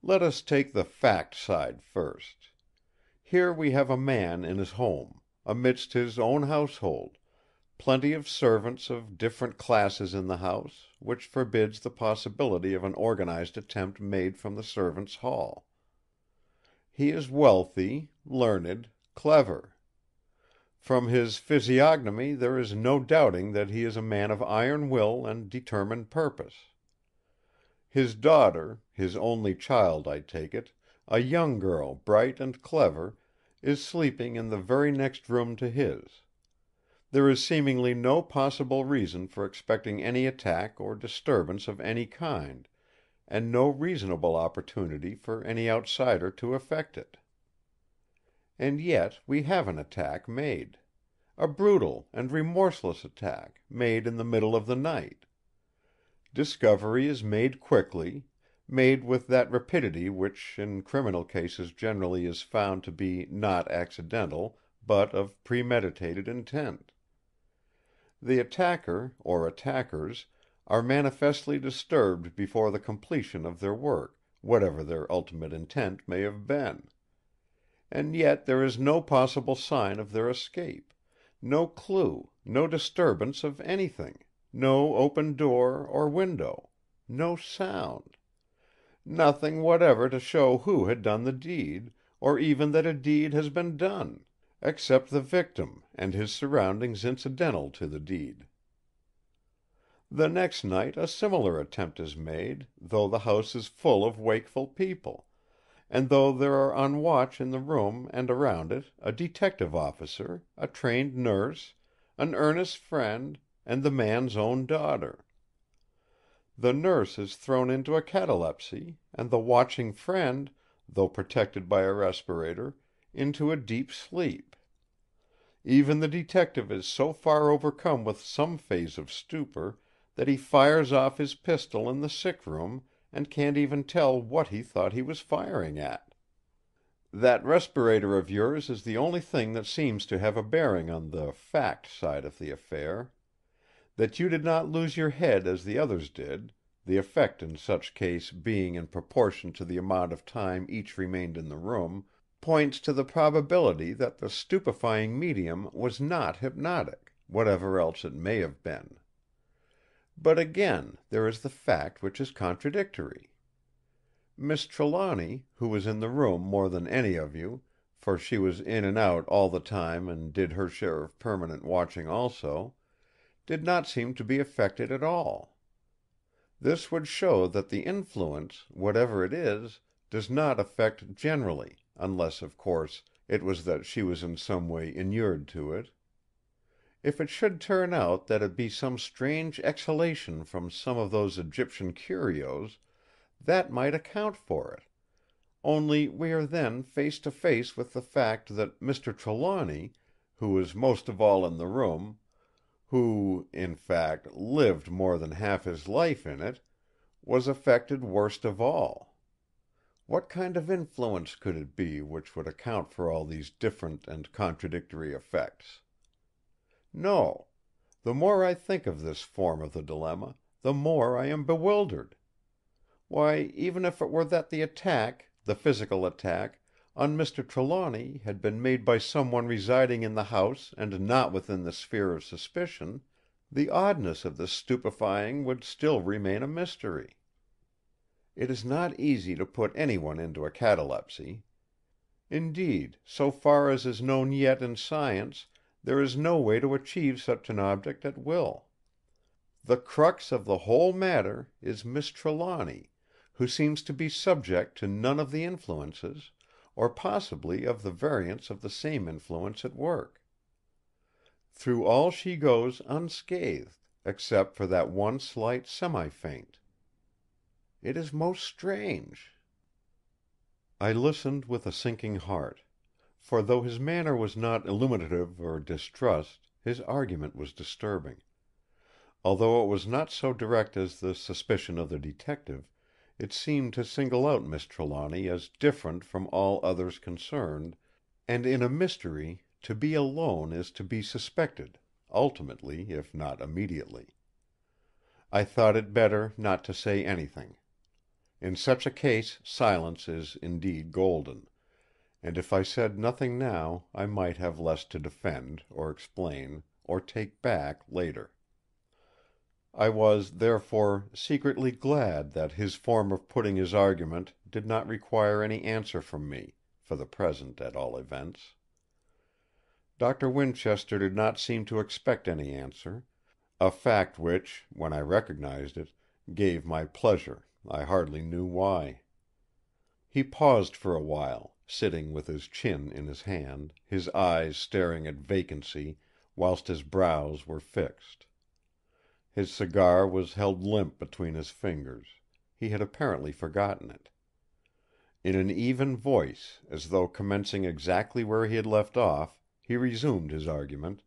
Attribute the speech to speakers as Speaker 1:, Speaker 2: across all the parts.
Speaker 1: Let us take the fact side first. Here we have a man in his home, amidst his own household, plenty of servants of different classes in the house, which forbids the possibility of an organized attempt made from the servants' hall. He is wealthy, learned, clever. From his physiognomy there is no doubting that he is a man of iron will and determined purpose. His daughter, his only child I take it, a young girl bright and clever, is sleeping in the very next room to his. There is seemingly no possible reason for expecting any attack or disturbance of any kind, and no reasonable opportunity for any outsider to effect it. And yet we have an attack made. A brutal and remorseless attack, made in the middle of the night. Discovery is made quickly, made with that rapidity which in criminal cases generally is found to be not accidental, but of premeditated intent. The attacker, or attackers, are manifestly disturbed before the completion of their work, whatever their ultimate intent may have been. And yet there is no possible sign of their escape, no clue, no disturbance of anything, no open door or window, no sound. Nothing whatever to show who had done the deed, or even that a deed has been done, except the victim and his surroundings incidental to the deed. The next night a similar attempt is made, though the house is full of wakeful people, and though there are on watch in the room and around it a detective officer, a trained nurse, an earnest friend, and the man's own daughter. The nurse is thrown into a catalepsy, and the watching friend, though protected by a respirator, into a deep sleep. Even the detective is so far overcome with some phase of stupor that he fires off his pistol in the sick room and can't even tell what he thought he was firing at. That respirator of yours is the only thing that seems to have a bearing on the fact side of the affair. That you did not lose your head as the others did, the effect in such case being in proportion to the amount of time each remained in the room, points to the probability that the stupefying medium was not hypnotic, whatever else it may have been. But again there is the fact which is contradictory. Miss Trelawny, who was in the room more than any of you, for she was in and out all the time and did her share of permanent watching also, did not seem to be affected at all. This would show that the influence, whatever it is, does not affect generally, unless, of course, it was that she was in some way inured to it. If it should turn out that it be some strange exhalation from some of those Egyptian curios, that might account for it. Only we are then face to face with the fact that Mr. Trelawny, who was most of all in the room, who, in fact, lived more than half his life in it, was affected worst of all. What kind of influence could it be which would account for all these different and contradictory effects? No. The more I think of this form of the dilemma, the more I am bewildered. Why, even if it were that the attack, the physical attack, on Mr. Trelawny had been made by someone residing in the house and not within the sphere of suspicion, the oddness of this stupefying would still remain a mystery. It is not easy to put anyone into a catalepsy. Indeed, so far as is known yet in science, there is no way to achieve such an object at will. The crux of the whole matter is Miss Trelawny, who seems to be subject to none of the influences, or possibly of the variants of the same influence at work. Through all she goes unscathed, except for that one slight semi-faint. It is most strange." I listened with a sinking heart; for though his manner was not illuminative or distrust, his argument was disturbing. Although it was not so direct as the suspicion of the detective, it seemed to single out Miss Trelawny as different from all others concerned, and in a mystery to be alone is to be suspected, ultimately if not immediately. I thought it better not to say anything. In such a case silence is indeed golden, and if I said nothing now I might have less to defend, or explain, or take back later. I was, therefore, secretly glad that his form of putting his argument did not require any answer from me, for the present at all events. Dr. Winchester did not seem to expect any answer, a fact which, when I recognized it, gave my pleasure, I hardly knew why. He paused for a while, sitting with his chin in his hand, his eyes staring at vacancy, whilst his brows were fixed. His cigar was held limp between his fingers; he had apparently forgotten it. In an even voice, as though commencing exactly where he had left off, he resumed his argument: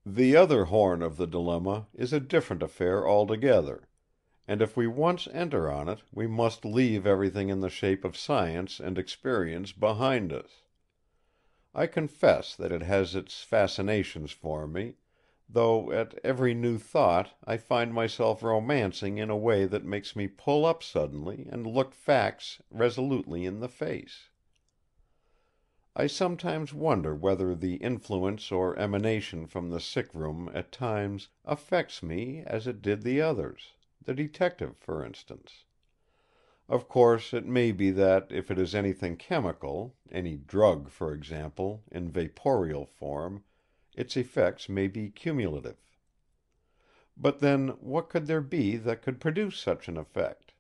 Speaker 1: "The other horn of the dilemma is a different affair altogether, and if we once enter on it we must leave everything in the shape of science and experience behind us. I confess that it has its fascinations for me, though at every new thought I find myself romancing in a way that makes me pull up suddenly and look facts resolutely in the face. I sometimes wonder whether the influence or emanation from the sick room at times affects me as it did the others, the detective, for instance. Of course it may be that if it is anything chemical, any drug for example, in vaporeal form, its effects may be cumulative. But then what could there be that could produce such an effect?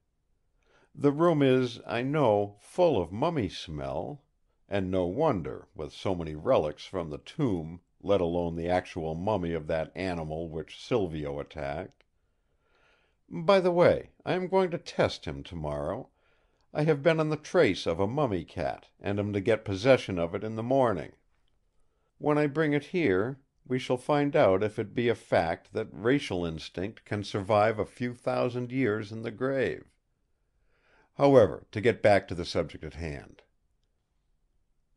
Speaker 1: The room is, I know, full of mummy smell, and no wonder, with so many relics from the tomb, let alone the actual mummy of that animal which Silvio attacked. By the way, I am going to test him tomorrow. I have been on the trace of a mummy cat, and am to get possession of it in the morning. When I bring it here, we shall find out if it be a fact that racial instinct can survive a few thousand years in the grave. However, to get back to the subject at hand.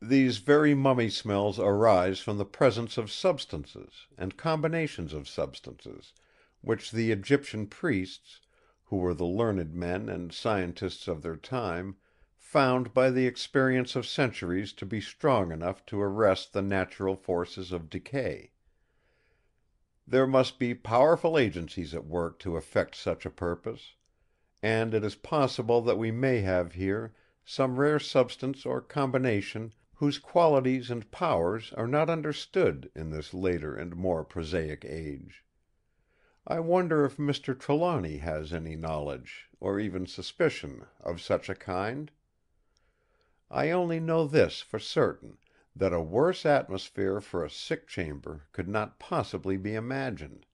Speaker 1: These very mummy smells arise from the presence of substances, and combinations of substances, which the Egyptian priests, who were the learned men and scientists of their time, found by the experience of centuries to be strong enough to arrest the natural forces of decay. There must be powerful agencies at work to effect such a purpose, and it is possible that we may have here some rare substance or combination whose qualities and powers are not understood in this later and more prosaic age. I wonder if Mr. Trelawny has any knowledge, or even suspicion, of such a kind? I only know this for certain, that a worse atmosphere for a sick chamber could not possibly be imagined;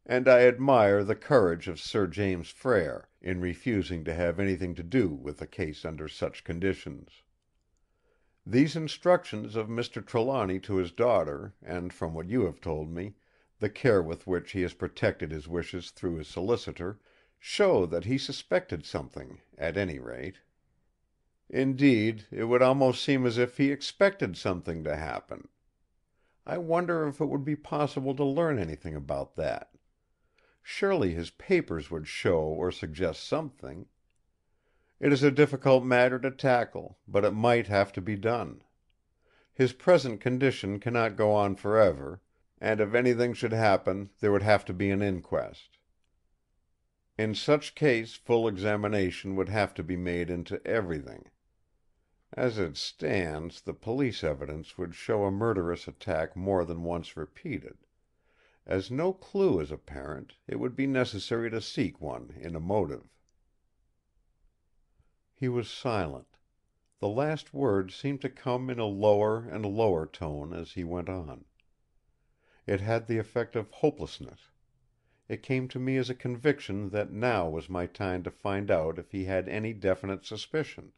Speaker 1: and I admire the courage of Sir James Frere in refusing to have anything to do with a case under such conditions. These instructions of Mr. Trelawny to his daughter, and from what you have told me, the care with which he has protected his wishes through his solicitor, show that he suspected something, at any rate. Indeed, it would almost seem as if he expected something to happen. I wonder if it would be possible to learn anything about that. Surely his papers would show or suggest something. It is a difficult matter to tackle, but it might have to be done. His present condition cannot go on forever, and if anything should happen there would have to be an inquest. In such case full examination would have to be made into everything. As it stands, the police evidence would show a murderous attack more than once repeated. As no clue is apparent, it would be necessary to seek one in a motive." He was silent. The last words seemed to come in a lower and lower tone as he went on. It had the effect of hopelessness. It came to me as a conviction that now was my time to find out if he had any definite suspicion;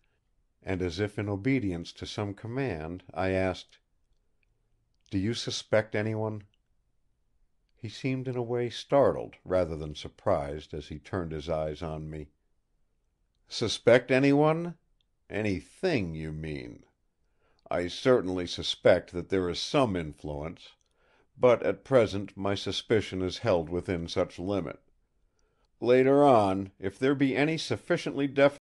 Speaker 1: and as if in obedience to some command, I asked: "Do you suspect anyone?" He seemed in a way startled rather than surprised as he turned his eyes on me. "Suspect anyone? Anything, you mean. I certainly suspect that there is some influence, but at present my suspicion is held within such limit. Later on, if there be any sufficiently definite